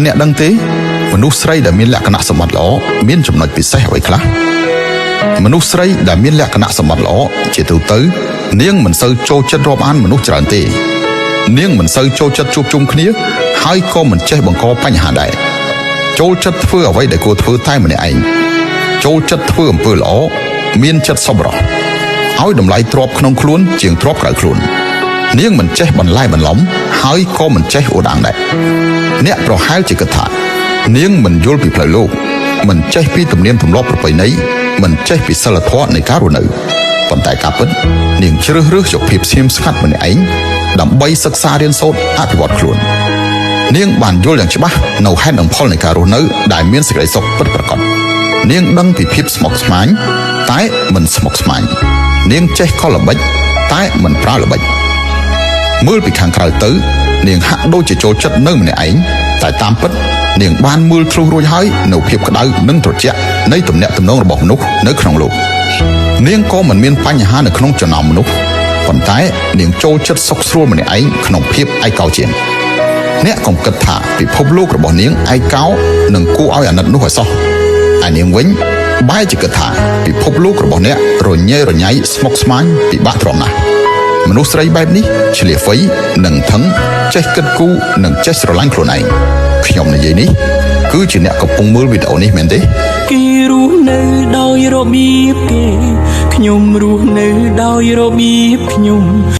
អ្នកដឹងទេមនុស្សស្រីដែលមានលក្ខណៈសម្បត្តិល្អមានចំណុចពិសេសអ្វីខ្លះមនុស្សស្រីដែលមានលក្ខណៈសម្បត្តិល្អជាទូទៅនាងមិនសូវចូលចិត្តរាប់អានមនុស្សច្រើនទេនាងមិនសូវចូលចិត្តជួបជុំគ្នាហើយក៏មិនចេះបង្កបញ្ហាដែរចូលចិត្តធ្វើអ្វីដែលគួរធ្វើតែម្នាក់ឯងចូលចិត្តធ្វើអំពើល្អមានចិត្តសប្បុរសឲ្យតម្លៃទ្រព្យក្នុងខ្លួនជាងទ្រព្យក្រៅខ្លួននាងមិនចេះបន្លែបន្លំហើយក៏មិនចេះអួតអាងដែរអ្នកប្រហែលជាគិតថានាងមិនយល់ពីផ្លូវលោកមិនចេះពីទំនៀមទម្លាប់ប្រពៃណីមិនចេះពីសិលធម៌នៃការរស់នៅប៉ុន្តែការពិតនាងជ្រើសរើសយកភាពស្ងៀមស្ងាត់ម្នាក់ឯងដើម្បីសិក្សារៀនសូត្រអភិវឌ្ឍខ្លួននាងបានយល់យ៉ាងច្បាស់នៅហេតុនិងផលនៃការរស់នៅដែលមានសេចក្តីសុខពិតប្រាកដនាងដឹងពីភាពស្មុគស្មាញតែមិនស្មុគស្មាញនាងចេះកលល្បិចតែមិនប្រើល្បិចមើលពីខាងក្រៅទៅនាងហាក់ដូចជាចូលចិត្តនៅម្នាក់ឯងតែតាមពិតនាងបានមើលធ្លុះរួចហើយនៅភាពក្តៅនិងត្រជាក់នៃទំនាក់ទំនងរបស់មនុស្សនៅក្នុងលោកនាងក៏មិនមានបញ្ហានៅក្នុងចំណោមមនុស្សប៉ុន្តែនាងចូលចិត្តសុខស្រួលម្នាក់ឯងក្នុងភាពឯកោជាងអ្នកកុំគិតថាពិភពលោករបស់នាងឯកោនិងគួរឲ្យអាណិតនោះឲ្យសោះឯនាងវិញបែរជាគិតថាពិភពលោករបស់អ្នករញ៉េរញ៉ៃស្មុគស្មាញពិបាកទ្រាំណាស់មនុស្សស្រីបែបនេះឆ្លៀសវៃនិងថឹងចេះគិតគូរនិងចេះស្រឡាញ់ខ្លួនឯងខ្ញុំនិយាយនេះគឺជាអ្នកកំពុងមើលវីដេអូនេះមែនទេគេរស់នៅដោយរបៀបគេខ្ញុំរស់នៅដោយរបៀបខ្ញុំ